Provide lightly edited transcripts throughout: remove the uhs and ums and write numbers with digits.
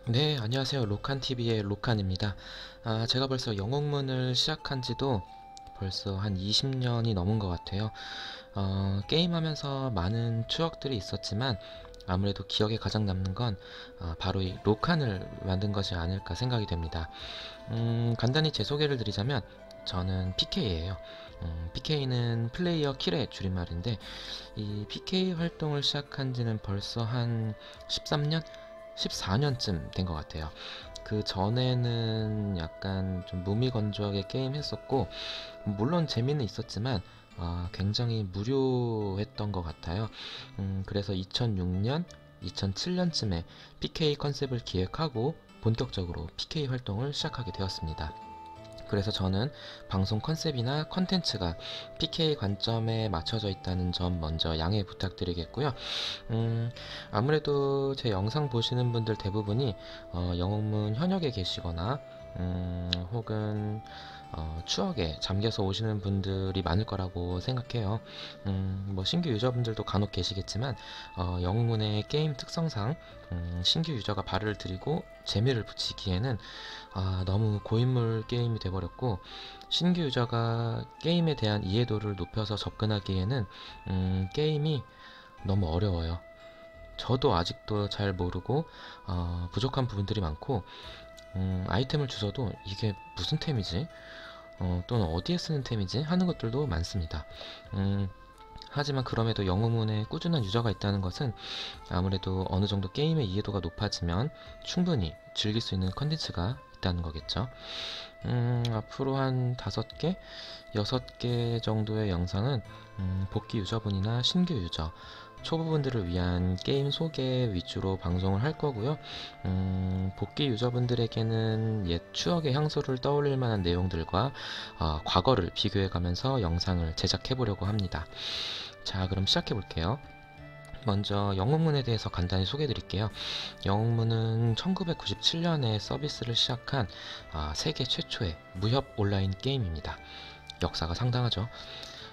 네, 안녕하세요. 로칸TV의 로칸입니다. 제가 벌써 영웅문을 시작한 지도 벌써 한 20년이 넘은 것 같아요. 게임하면서 많은 추억들이 있었지만 아무래도 기억에 가장 남는 건 바로 이 로칸을 만든 것이 아닐까 생각이 됩니다. 간단히 제 소개를 드리자면 저는 PK예요. PK는 플레이어 킬의 줄임말인데 이 PK 활동을 시작한 지는 벌써 한 13년? 14년쯤 된 것 같아요. 그 전에는 약간 좀 무미건조하게 게임 했었고, 물론 재미는 있었지만, 굉장히 무료했던 것 같아요. 그래서 2006년, 2007년쯤에 PK 컨셉을 기획하고 본격적으로 PK 활동을 시작하게 되었습니다. 그래서 저는 방송 컨셉이나 컨텐츠가 PK 관점에 맞춰져 있다는 점 먼저 양해 부탁드리겠고요. 음, 아무래도 제 영상 보시는 분들 대부분이 영웅문 현역에 계시거나 혹은 추억에 잠겨서 오시는 분들이 많을 거라고 생각해요. 뭐 신규 유저분들도 간혹 계시겠지만 영웅문의 게임 특성상 신규 유저가 발을 들이고 재미를 붙이기에는 너무 고인물 게임이 돼버렸고 신규 유저가 게임에 대한 이해도를 높여서 접근하기에는 게임이 너무 어려워요. 저도 아직도 잘 모르고 부족한 부분들이 많고 아이템을 주셔도 이게 무슨 템이지? 또는 어디에 쓰는 템이지? 하는 것들도 많습니다. 하지만 그럼에도 영웅문에 꾸준한 유저가 있다는 것은 아무래도 어느 정도 게임의 이해도가 높아지면 충분히 즐길 수 있는 컨텐츠가 있다는 거겠죠. 앞으로 한 5개, 6개 정도의 영상은 복귀 유저분이나 신규 유저, 초보분들을 위한 게임 소개 위주로 방송을 할 거고요. 복귀 유저분들에게는 옛 추억의 향수를 떠올릴 만한 내용들과 과거를 비교해 가면서 영상을 제작해 보려고 합니다. 자, 그럼 시작해 볼게요. 먼저 영웅문에 대해서 간단히 소개해 드릴게요. 영웅문은 1997년에 서비스를 시작한 세계 최초의 무협 온라인 게임입니다. 역사가 상당하죠.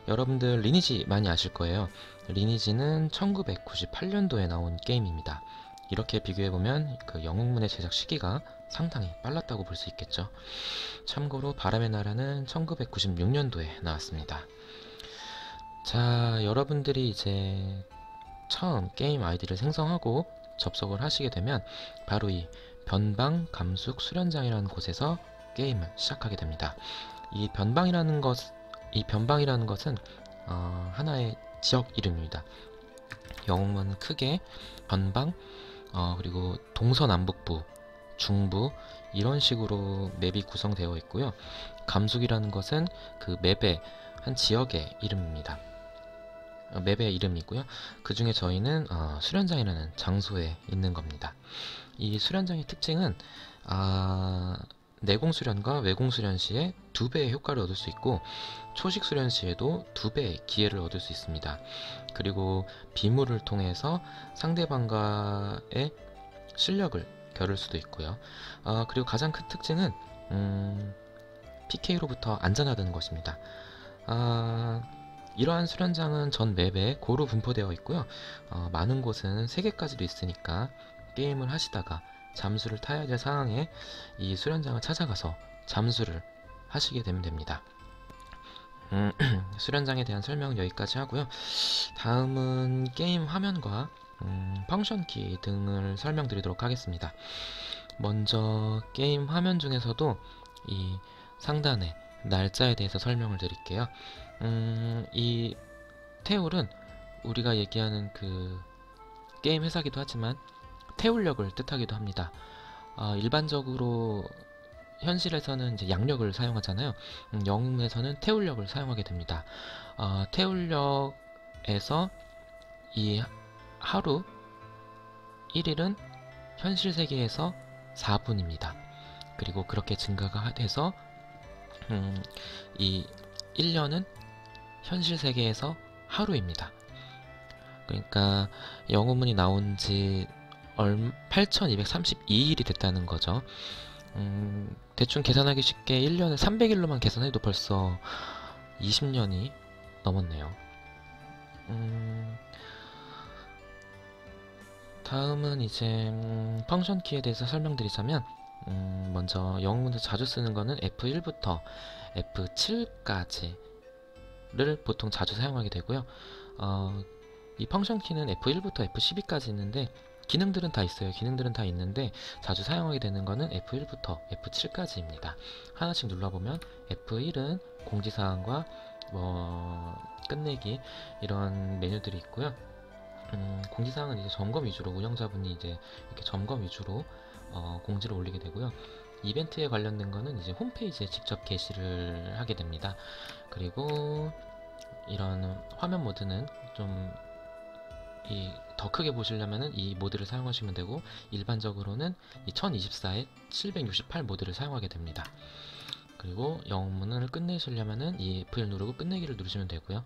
여러분들 리니지 많이 아실 거예요. 리니지는 1998년도에 나온 게임입니다. 이렇게 비교해보면 그 영웅문의 제작 시기가 상당히 빨랐다고 볼 수 있겠죠. 참고로 바람의 나라는 1996년도에 나왔습니다. 자, 여러분들이 이제 처음 게임 아이디를 생성하고 접속을 하시게 되면 바로 이 변방 감숙 수련장이라는 곳에서 게임을 시작하게 됩니다. 이 변방이라는 것, 이 변방이라는 것은 하나의 지역 이름입니다. 영웅문은 크게 변방, 그리고 동서남북부, 중부 이런 식으로 맵이 구성되어 있고요. 감숙이라는 것은 그 맵의 한 지역의 이름입니다. 맵의 이름이고요. 그 중에 저희는 수련장이라는 장소에 있는 겁니다. 이 수련장의 특징은 내공 수련과 외공 수련 시에 2배의 효과를 얻을 수 있고 초식 수련 시에도 2배의 기회를 얻을 수 있습니다. 그리고 비물을 통해서 상대방과의 실력을 겨룰 수도 있고요. 그리고 가장 큰 특징은 PK로부터 안전하다는 것입니다. 이러한 수련장은 전 맵에 고루 분포되어 있고요. 많은 곳은 3개까지도 있으니까 게임을 하시다가 잠수를 타야 될 상황에 이 수련장을 찾아가서 잠수를 하시게 되면 됩니다. 수련장에 대한 설명은 여기까지 하고요. 다음은 게임 화면과 펑션키 등을 설명드리도록 하겠습니다. 먼저 게임 화면 중에서도 이 상단의 날짜에 대해서 설명을 드릴게요. 이 태울은 우리가 얘기하는 그 게임 회사기도 하지만 태울력을 뜻하기도 합니다. 일반적으로 현실에서는 이제 양력을 사용하잖아요. 영웅에서는 태울력을 사용하게 됩니다. 태울력에서 이 하루 1일은 현실 세계에서 4분입니다. 그리고 그렇게 증가가 돼서 이 1년은 현실 세계에서 하루입니다. 그러니까 영웅문이 나온 지 8232일이 됐다는 거죠. 대충 계산하기 쉽게 1년을 300일로만 계산해도 벌써 20년이 넘었네요. 다음은 이제 펑션 키에 대해서 설명드리자면 먼저 영어문에서 자주 쓰는 거는 F1부터 F7까지를 보통 자주 사용하게 되고요. 이 펑션 키는 F1부터 F12까지 있는데 기능들은 다 있어요. 기능들은 다 있는데 자주 사용하게 되는 거는 F1부터 F7까지입니다. 하나씩 눌러보면 F1은 공지사항과 끝내기 이런 메뉴들이 있고요. 공지사항은 이제 점검 위주로 운영자분이 이제 이렇게 점검 위주로 공지를 올리게 되고요. 이벤트에 관련된 거는 이제 홈페이지에 직접 게시를 하게 됩니다. 그리고 이런 화면 모드는 좀 더 크게 보시려면은 이 모드를 사용하시면 되고, 일반적으로는 이 1024에 768 모드를 사용하게 됩니다. 그리고 영문을 끝내시려면은 이 F1 누르고 끝내기를 누르시면 되고요.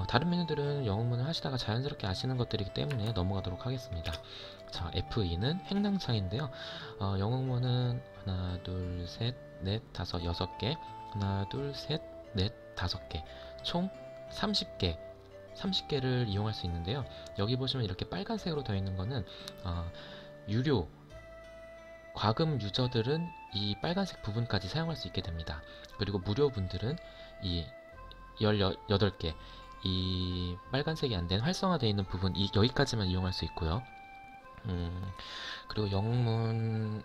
다른 메뉴들은 영문을 하시다가 자연스럽게 아시는 것들이기 때문에 넘어가도록 하겠습니다. 자, F2는 행랑창인데요. 영문은 하나, 둘, 셋, 넷, 다섯, 6개, 하나, 둘, 셋, 넷, 5개, 총 30개를 이용할 수 있는데요. 여기 보시면 이렇게 빨간색으로 되어 있는 거는 유료 과금 유저들은 이 빨간색 부분까지 사용할 수 있게 됩니다. 그리고 무료 분들은 이 18개 이 빨간색이 안 된 활성화되어 있는 부분 여기까지만 이용할 수 있고요. 그리고 영문은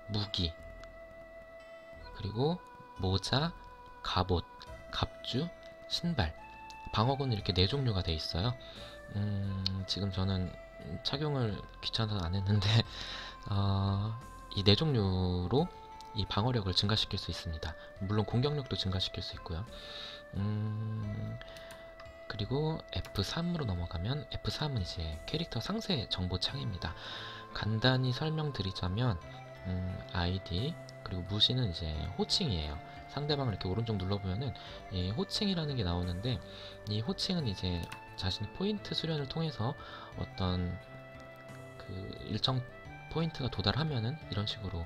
무기, 그리고 모자, 갑옷, 갑주, 신발, 방어구는 이렇게 4종류가 되어 있어요. 지금 저는 착용을 귀찮아서 안 했는데 이 4종류로 이 방어력을 증가시킬 수 있습니다. 물론 공격력도 증가시킬 수 있고요. 그리고 F3으로 넘어가면 F3은 이제 캐릭터 상세 정보 창입니다. 간단히 설명드리자면 아이디 그리고 무시는 이제 호칭이에요. 상대방을 이렇게 오른쪽 눌러보면은 이 호칭이라는 게 나오는데, 이 호칭은 이제 자신의 포인트 수련을 통해서 어떤 그 일정 포인트가 도달하면은 이런 식으로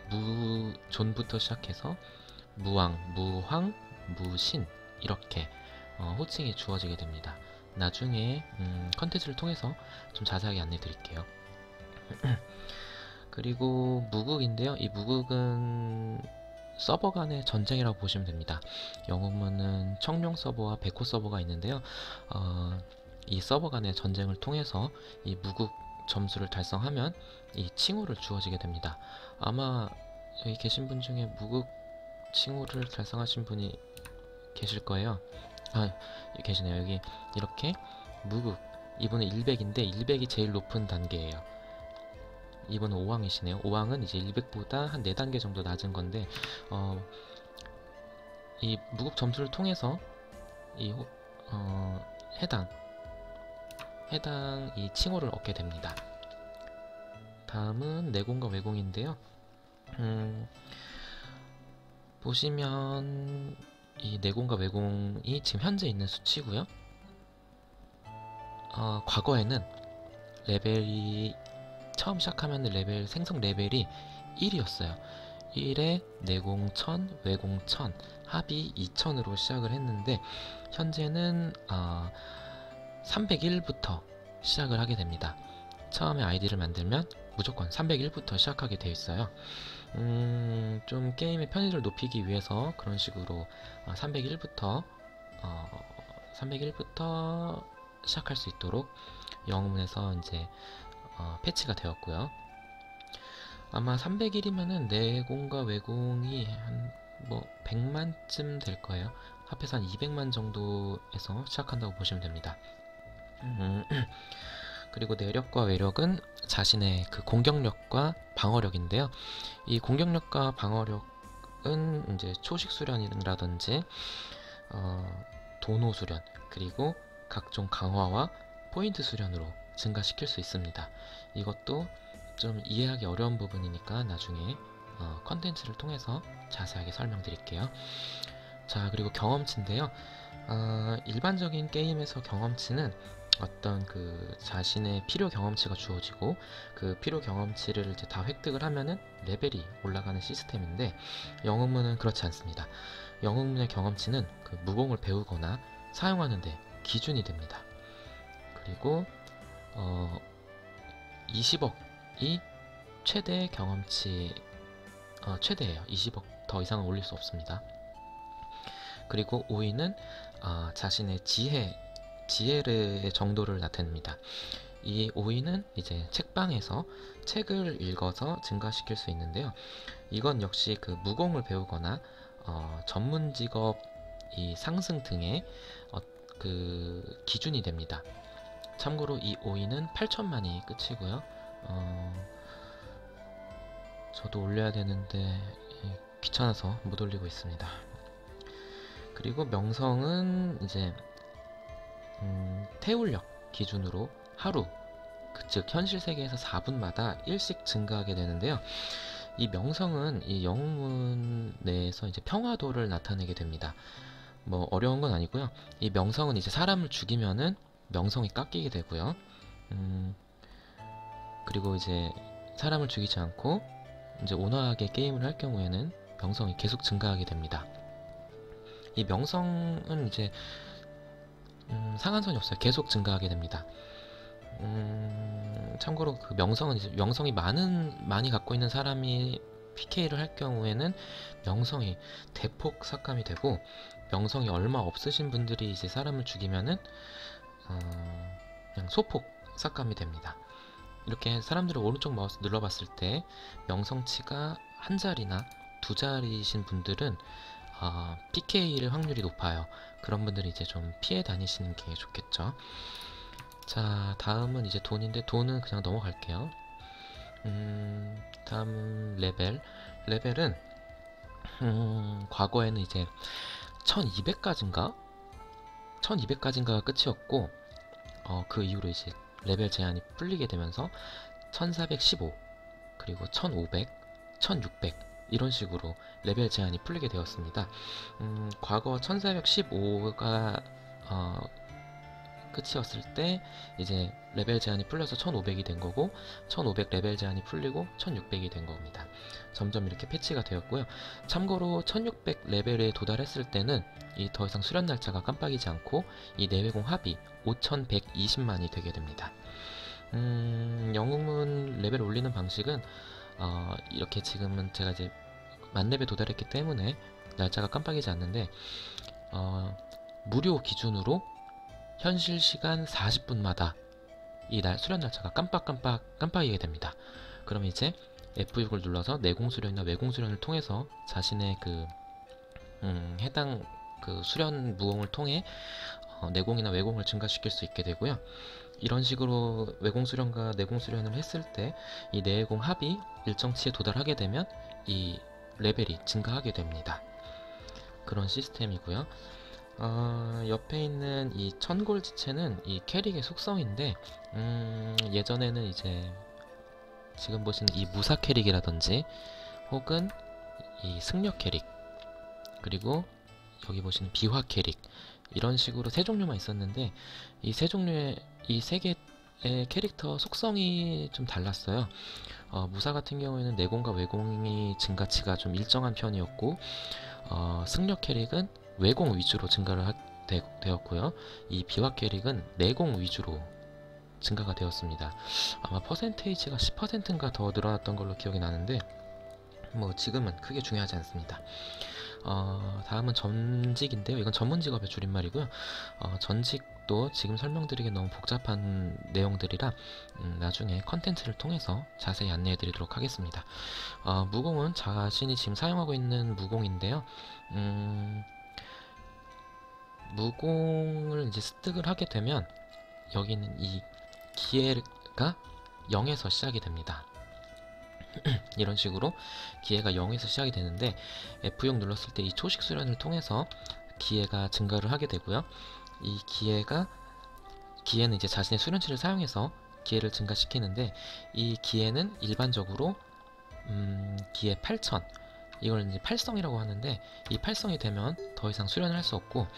무존부터 시작해서 무왕, 무황, 무신 이렇게 호칭이 주어지게 됩니다. 나중에 컨텐츠를 통해서 좀 자세하게 안내 드릴게요. 그리고 무극인데요. 이 무극은 서버 간의 전쟁이라고 보시면 됩니다. 영웅문은 청룡 서버와 백호 서버가 있는데요. 이 서버 간의 전쟁을 통해서 이 무극 점수를 달성하면 이 칭호를 주어지게 됩니다. 아마 여기 계신 분 중에 무극 칭호를 달성하신 분이 계실 거예요. 계시네요. 여기 이렇게 무극, 이분은 100인데 100이 제일 높은 단계예요. 이분은 5왕이시네요. 5왕은 이제 100보다 한 4단계 정도 낮은 건데, 이 무극 점수를 통해서 이 해당 이 칭호를 얻게 됩니다. 다음은 내공과 외공인데요. 보시면 이 내공과 외공이 지금 현재 있는 수치고요. 과거에는 레벨이 처음 시작하면 생성 레벨이 1이었어요. 1에 내공 1000, 외공 1000, 합이 2000으로 시작을 했는데, 현재는 301부터 시작을 하게 됩니다. 처음에 아이디를 만들면 무조건 301부터 시작하게 되어 있어요. 좀 게임의 편의를 높이기 위해서 그런 식으로 301부터 시작할 수 있도록 영문에서 이제 패치가 되었고요. 아마 301이면은 내공과 외공이 한 100만쯤 될 거예요. 합해서 한 200만 정도에서 시작한다고 보시면 됩니다. 그리고 내력과 외력은 자신의 그 공격력과 방어력인데요. 이 공격력과 방어력은 이제 초식 수련이라든지 도노 수련, 그리고 각종 강화와 포인트 수련으로 증가시킬 수 있습니다. 이것도 좀 이해하기 어려운 부분이니까 나중에 컨텐츠를 통해서 자세하게 설명드릴게요. 자, 그리고 경험치인데요. 일반적인 게임에서 경험치는 어떤 그 자신의 필요 경험치가 주어지고, 그 필요 경험치를 이제 다 획득을 하면은 레벨이 올라가는 시스템인데, 영웅문은 그렇지 않습니다. 영웅문의 경험치는 그 무공을 배우거나 사용하는데 기준이 됩니다. 그리고 어, 20억이 최대 경험치, 최대예요. 20억 더 이상은 올릴 수 없습니다. 그리고 5위는 자신의 지혜의 정도를 나타냅니다. 이 5위는 이제 책방에서 책을 읽어서 증가시킬 수 있는데요. 이건 역시 그 무공을 배우거나 전문 직업 이 상승 등의 그 기준이 됩니다. 참고로 이 5위는 8천만이 끝이고요. 저도 올려야 되는데 귀찮아서 못 올리고 있습니다. 그리고 명성은 이제 태울력 기준으로 하루, 즉 현실 세계에서 4분마다 1씩 증가하게 되는데요. 이 명성은 이 영웅문 내에서 이제 평화도를 나타내게 됩니다. 뭐 어려운 건 아니고요. 이 명성은 이제 사람을 죽이면은 명성이 깎이게 되고요. 그리고 이제 사람을 죽이지 않고 이제 온화하게 게임을 할 경우에는 명성이 계속 증가하게 됩니다. 이 명성은 이제 상한선이 없어요. 계속 증가하게 됩니다. 참고로 그 명성은 이제 명성이 많이 갖고 있는 사람이 PK를 할 경우에는 명성이 대폭 삭감이 되고, 명성이 얼마 없으신 분들이 이제 사람을 죽이면은 그냥 소폭 삭감이 됩니다. 이렇게 사람들이 오른쪽 마우스 눌러봤을 때 명성치가 한 자리나 두 자리이신 분들은 PK일 확률이 높아요. 그런 분들이 이제 좀 피해 다니시는 게 좋겠죠. 자, 다음은 이제 돈인데 돈은 그냥 넘어갈게요. 다음 레벨은 과거에는 이제 1200까지인가? 1200까지인가가 끝이었고, 그 이후로 이제 레벨 제한이 풀리게 되면서 1415, 그리고 1500, 1600 이런 식으로 레벨 제한이 풀리게 되었습니다. 과거 1415가 끝이었을 때 이제 레벨 제한이 풀려서 1500이 된 거고, 1500 레벨 제한이 풀리고 1600이 된 겁니다. 점점 이렇게 패치가 되었고요. 참고로 1600 레벨에 도달했을 때는 이 더 이상 수련 날짜가 깜빡이지 않고 이 내외공 합이 5120만이 되게 됩니다. 영웅문 레벨 올리는 방식은 이렇게 지금은 제가 이제 만렙에 도달했기 때문에 날짜가 깜빡이지 않는데, 무료 기준으로 현실 시간 40분마다 이 수련 날짜가 깜빡이게 됩니다. 그럼 이제 F6을 눌러서 내공 수련이나 외공 수련을 통해서 자신의 그 해당 그 수련 무공을 통해 내공이나 외공을 증가시킬 수 있게 되고요. 이런 식으로 외공 수련과 내공 수련을 했을 때 이 내공 합이 일정치에 도달하게 되면 이 레벨이 증가하게 됩니다. 그런 시스템이고요. 옆에 있는 이 천골지체는 이 캐릭의 속성인데, 예전에는 이제 지금 보시는 이 무사 캐릭이라든지 혹은 이 승려 캐릭, 그리고 여기 보시는 비화 캐릭, 이런 식으로 세 종류만 있었는데, 이 세 종류의 이 세 개의 캐릭터 속성이 좀 달랐어요. 무사 같은 경우에는 내공과 외공이 증가치가 좀 일정한 편이었고, 승려 캐릭은 외공 위주로 증가를 되었고요. 이 비화 캐릭은 내공 위주로 증가가 되었습니다. 아마 퍼센테이지가 10%인가 더 늘어났던 걸로 기억이 나는데, 뭐 지금은 크게 중요하지 않습니다. 다음은 전직인데요. 이건 전문 직업의 줄임말이고요. 전직도 지금 설명드리기 너무 복잡한 내용들이라 나중에 컨텐츠를 통해서 자세히 안내해 드리도록 하겠습니다. 무공은 자신이 지금 사용하고 있는 무공인데요. 무공을 이제 습득을 하게 되면 여기는 이 기회가 0에서 시작이 됩니다. 이런 식으로 기회가 0에서 시작이 되는데, F6 눌렀을 때 이 초식 수련을 통해서 기회가 증가를 하게 되고요. 이 기회는 이제 자신의 수련치를 사용해서 기회를 증가시키는데, 이 기회는 일반적으로 기회 8000, 이걸 이제 팔성이라고 하는데, 이 팔성이 되면 더 이상 수련을 할 수 없고,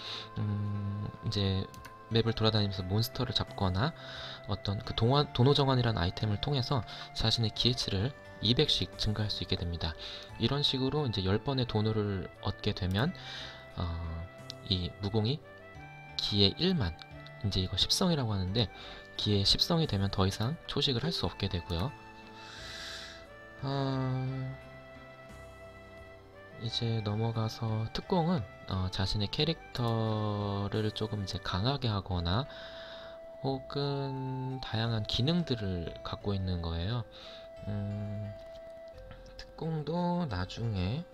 이제 맵을 돌아다니면서 몬스터를 잡거나 어떤 그 도노정환이라는 아이템을 통해서 자신의 기회치를 200씩 증가할 수 있게 됩니다. 이런 식으로 이제 10번의 도노를 얻게 되면 이 무공이 기회 1만, 이제 이거 10성이라고 하는데 기에 10성이 되면 더 이상 초식을 할 수 없게 되고요. 이제 넘어가서 특공은 자신의 캐릭터를 조금 이제 강하게 하거나 혹은 다양한 기능들을 갖고 있는 거예요. 특공도 나중에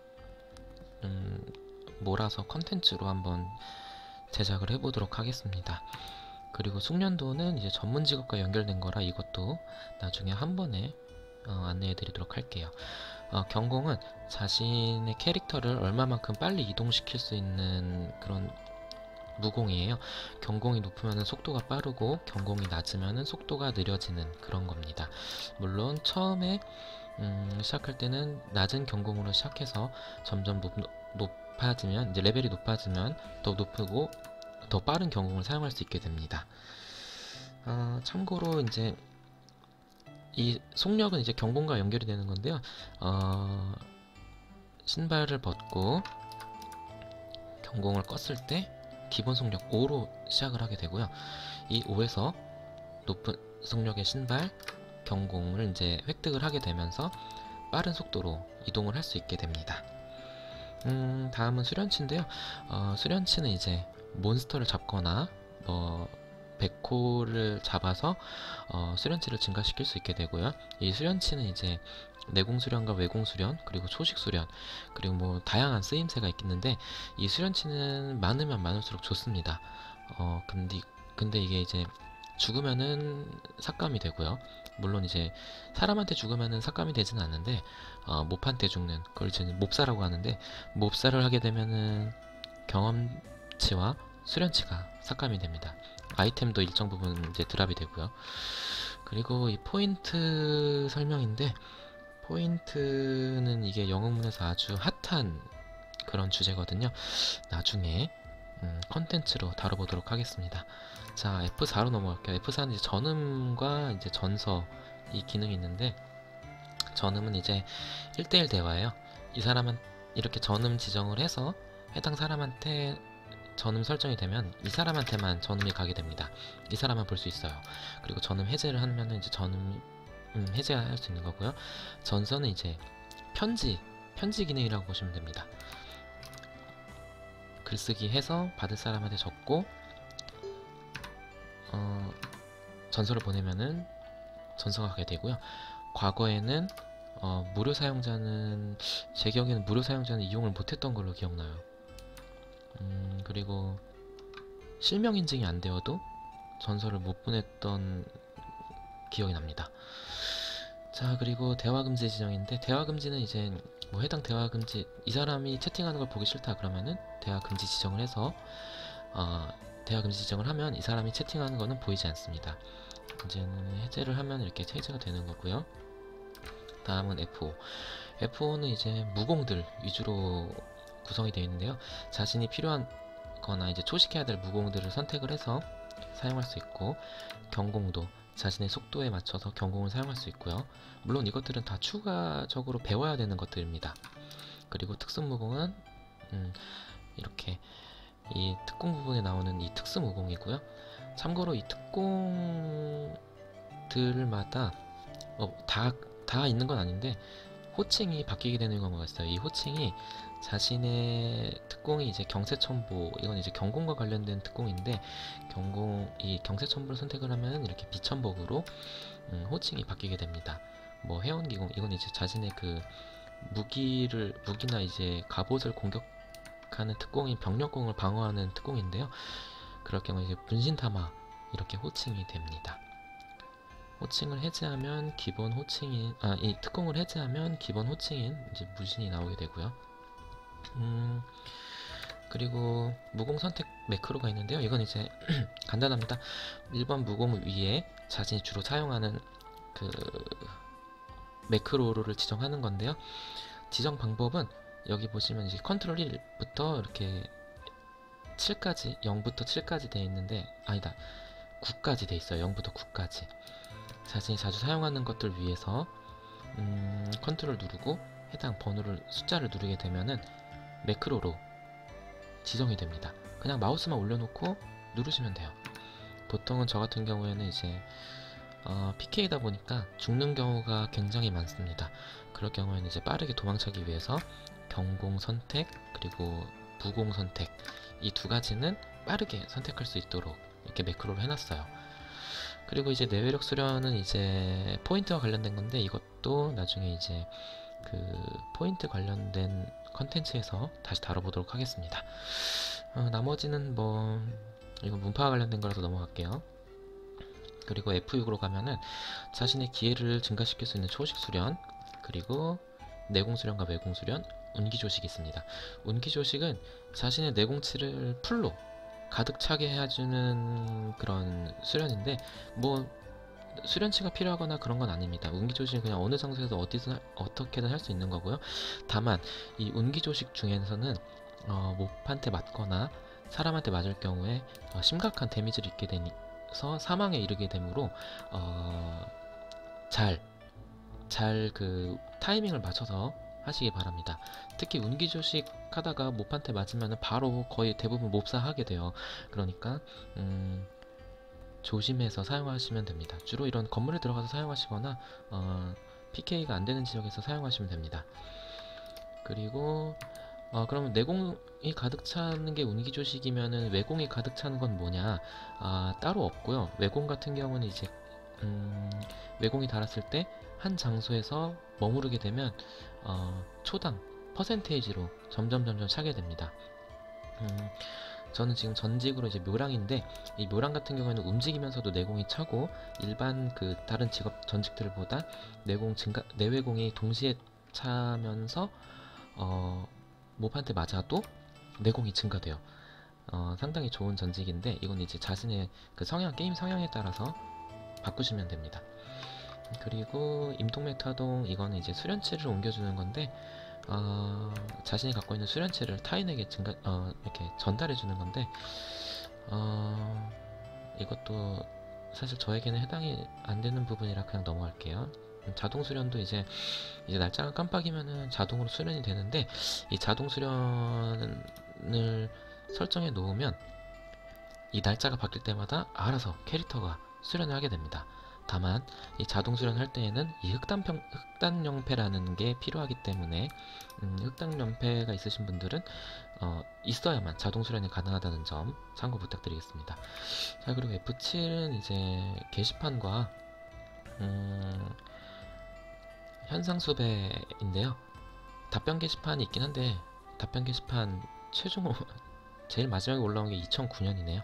몰아서 컨텐츠로 한번 제작을 해보도록 하겠습니다. 그리고 숙련도는 이제 전문 직업과 연결된 거라 이것도 나중에 한 번에 안내해 드리도록 할게요. 경공은 자신의 캐릭터를 얼마만큼 빨리 이동시킬 수 있는 그런 무공이에요. 경공이 높으면 속도가 빠르고 경공이 낮으면 속도가 느려지는 그런 겁니다. 물론 처음에 시작할 때는 낮은 경공으로 시작해서 점점 높아지면, 이제 레벨이 높아지면 더 높고 더 빠른 경공을 사용할 수 있게 됩니다. 참고로 이제 이 속력은 이제 경공과 연결이 되는 건데요. 신발을 벗고 경공을 껐을 때 기본 속력 5로 시작을 하게 되고요. 이 5에서 높은 속력의 신발, 경공을 이제 획득을 하게 되면서 빠른 속도로 이동을 할 수 있게 됩니다. 다음은 수련치인데요. 수련치는 이제 몬스터를 잡거나 백호를 잡아서 수련치를 증가시킬 수 있게 되고요. 이 수련치는 이제 내공수련과 외공수련, 그리고 초식수련, 그리고 뭐 다양한 쓰임새가 있겠는데 이 수련치는 많으면 많을수록 좋습니다. 근데 이게 이제 죽으면은 삭감이 되고요. 물론 이제 사람한테 죽으면은 삭감이 되지는 않는데 몹한테 죽는, 그걸 이제 몹사라고 하는데, 몹사를 하게 되면은 경험치와 수련치가 삭감이 됩니다. 아이템도 일정 부분 이제 드랍이 되고요. 그리고 이 포인트 설명인데, 포인트는 이게 영웅문에서 아주 핫한 그런 주제거든요. 나중에 컨텐츠로 다뤄보도록 하겠습니다. 자, F4로 넘어갈게요. F4는 이제 전음과 이제 전서 이 기능이 있는데, 전음은 이제 1대1 대화예요. 이 사람은 이렇게 전음 지정을 해서 해당 사람한테 전음 설정이 되면 이 사람한테만 전음이 가게 됩니다. 이 사람만 볼 수 있어요. 그리고 전음 해제를 하면은 이제 전음 해제할 수 있는 거고요. 전서는 이제 편지 기능이라고 보시면 됩니다. 글쓰기 해서 받을 사람한테 적고 전서를 보내면은 전서가 가게 되고요. 과거에는 무료 사용자는, 제 기억에는 무료 사용자는 이용을 못했던 걸로 기억나요. 그리고 실명 인증이 안 되어도 전서를 못 보냈던 기억이 납니다. 자, 그리고 대화 금지 지정인데, 대화 금지는 이제 뭐 해당 대화 금지, 이 사람이 채팅하는 걸 보기 싫다 그러면은 대화 금지 지정을 해서 대화 금지 지정을 하면 이 사람이 채팅하는 거는 보이지 않습니다. 이제는 해제를 하면 이렇게 해제가 되는 거고요. 다음은 F5. F5는 이제 무공들 위주로 구성이 되어 있는데요. 자신이 필요한 거나 이제 초식해야 될 무공들을 선택을 해서 사용할 수 있고, 경공도 자신의 속도에 맞춰서 경공을 사용할 수 있고요. 물론 이것들은 다 추가적으로 배워야 되는 것들입니다. 그리고 특수무공은 이렇게 이 특공 부분에 나오는 이 특수무공이고요. 참고로 이 특공들마다 다 있는 건 아닌데 호칭이 바뀌게 되는 경우가 있어요. 이 호칭이 자신의 특공이 이제 경세천보, 이건 이제 경공과 관련된 특공인데, 이 경세천보를 선택을 하면 이렇게 비천복으로 호칭이 바뀌게 됩니다. 뭐 해원기공, 이건 이제 자신의 그 무기나 이제 갑옷을 공격하는 특공인 병력공을 방어하는 특공인데요. 그럴 경우 이제 분신타마 이렇게 호칭이 됩니다. 호칭을 해제하면 기본 호칭인, 이 특공을 해제하면 기본 호칭인 이제 무신이 나오게 되고요. 그리고 무공 선택 매크로가 있는데요. 이건 이제 간단합니다. 1번 무공 위에 자신이 주로 사용하는 그 매크로를 지정하는 건데요. 지정 방법은 여기 보시면 이제 컨트롤 1부터 이렇게 7까지, 0부터 7까지 되어 있는데, 아니다, 9까지 되어 있어요. 0부터 9까지. 자신이 자주 사용하는 것들 위해서 컨트롤 누르고 해당 숫자를 누르게 되면은 매크로로 지정이 됩니다. 그냥 마우스만 올려놓고 누르시면 돼요. 보통은 저 같은 경우에는 이제 PK다 보니까 죽는 경우가 굉장히 많습니다. 그럴 경우에는 이제 빠르게 도망치기 위해서 경공 선택 그리고 무공 선택, 이 두 가지는 빠르게 선택할 수 있도록 이렇게 매크로를 해놨어요. 그리고 이제 내외력 수련은 이제 포인트와 관련된 건데, 이것도 나중에 이제 그 포인트 관련된 컨텐츠에서 다시 다뤄보도록 하겠습니다. 나머지는 뭐 이건 문파와 관련된 거라서 넘어갈게요. 그리고 F6으로 가면은 자신의 기회를 증가시킬 수 있는 초식 수련, 그리고 내공 수련과 외공 수련, 운기 조식이 있습니다. 운기 조식은 자신의 내공치를 풀로 가득 차게 해주는 그런 수련인데, 뭐 수련치가 필요하거나 그런 건 아닙니다. 운기 조식은 그냥 어느 장소에서 어디든 어떻게든 할 수 있는 거고요. 다만 이 운기 조식 중에서는 몹한테 맞거나 사람한테 맞을 경우에 심각한 데미지를 입게 되서 사망에 이르게 되므로 잘 그 타이밍을 맞춰서 하시기 바랍니다. 특히 운기 조식 하다가 몹한테 맞으면 바로 거의 대부분 몹사하게 돼요. 그러니까 조심해서 사용하시면 됩니다. 주로 이런 건물에 들어가서 사용하시거나 PK가 안되는 지역에서 사용하시면 됩니다. 그리고 그러면 내공이 가득 차는 게 운기 조식이면은 외공이 가득 차는 건 뭐냐? 따로 없고요. 외공 같은 경우는 이제 외공이 달았을 때 한 장소에서 머무르게 되면 초당 퍼센테이지로 점점 차게 됩니다. 저는 지금 전직으로 이제 묘랑인데, 이 묘랑 같은 경우에는 움직이면서도 내공이 차고, 일반 그 다른 직업 전직들보다 내외공이 동시에 차면서 몹한테 맞아도 내공이 증가돼요. 상당히 좋은 전직인데, 이건 이제 자신의 그 게임 성향에 따라서 바꾸시면 됩니다. 그리고 임통맥타동, 이거는 이제 수련치를 옮겨주는 건데, 자신이 갖고 있는 수련치를 타인에게 이렇게 전달해 주는 건데, 이것도 사실 저에게는 해당이 안 되는 부분이라 그냥 넘어갈게요. 자동 수련도 이제 날짜가 깜빡이면은 자동으로 수련이 되는데, 이 자동 수련을 설정해 놓으면 이 날짜가 바뀔 때마다 알아서 캐릭터가 수련을 하게 됩니다. 다만 이 자동 수련할 때에는 이 흑단연패라는 게 필요하기 때문에 흑단연패가 있으신 분들은 있어야만 자동 수련이 가능하다는 점 참고 부탁드리겠습니다. 자, 그리고 F7은 이제 게시판과 현상 수배인데요. 답변 게시판이 있긴 한데, 답변 게시판 최종 제일 마지막에 올라온 게 2009년이네요.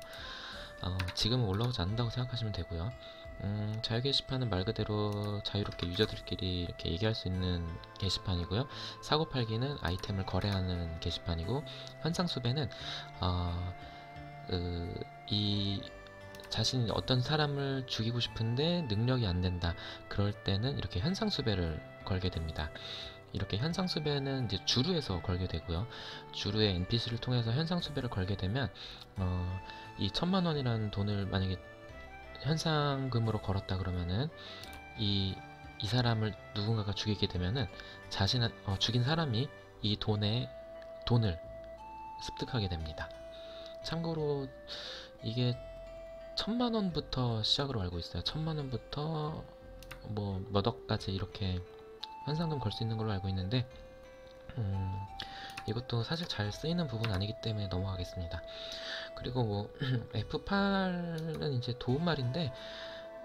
지금은 올라오지 않는다고 생각하시면 되고요. 자유 게시판은 말 그대로 자유롭게 유저들끼리 이렇게 얘기할 수 있는 게시판이고요. 사고 팔기는 아이템을 거래하는 게시판이고, 현상 수배는 이 자신이 어떤 사람을 죽이고 싶은데 능력이 안 된다, 그럴 때는 이렇게 현상 수배를 걸게 됩니다. 이렇게 현상 수배는 이제 주루에서 걸게 되고요. 주루의 NPC를 통해서 현상 수배를 걸게 되면 이 1000만원이라는 돈을 만약에 현상금으로 걸었다 그러면은 이 사람을 누군가가 죽이게 되면은 죽인 사람이 이 돈을 습득하게 됩니다. 참고로 이게 1000만원부터 시작으로 알고 있어요. 1000만원부터 뭐 몇 억까지 이렇게 현상금 걸 수 있는 걸로 알고 있는데, 이것도 사실 잘 쓰이는 부분 아니기 때문에 넘어가겠습니다. 그리고 뭐 F8은 이제 도움말인데,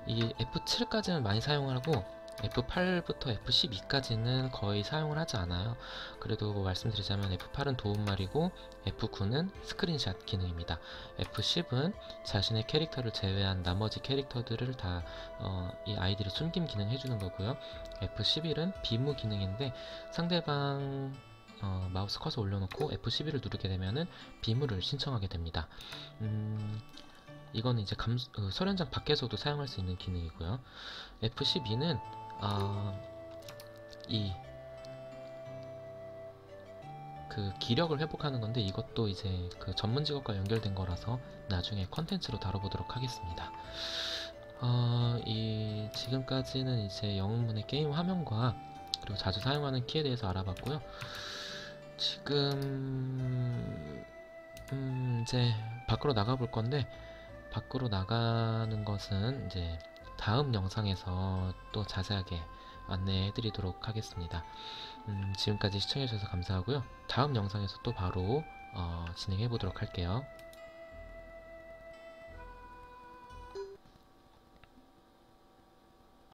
이 F7까지는 많이 사용하고 F8부터 F12까지는 거의 사용을 하지 않아요. 그래도 뭐 말씀드리자면 F8은 도움말이고 F9는 스크린샷 기능입니다. F10은 자신의 캐릭터를 제외한 나머지 캐릭터들을 다 이 아이디를 숨김 기능 해주는 거고요. F11은 비무 기능인데, 상대방 마우스 커서 올려놓고 F11을 누르게 되면은 비무를 신청하게 됩니다. 이거는 이제 설현장 밖에서도 사용할 수 있는 기능이고요. F12는 그 기력을 회복하는 건데, 이것도 이제 그 전문 직업과 연결된 거라서 나중에 컨텐츠로 다뤄보도록 하겠습니다. 지금까지는 이제 영웅문의 게임 화면과 그리고 자주 사용하는 키에 대해서 알아봤고요. 지금 이제 밖으로 나가 볼 건데, 밖으로 나가는 것은 이제 다음 영상에서 또 자세하게 안내해 드리도록 하겠습니다. 지금까지 시청해 주셔서 감사하고요. 다음 영상에서 또 바로 진행해 보도록 할게요.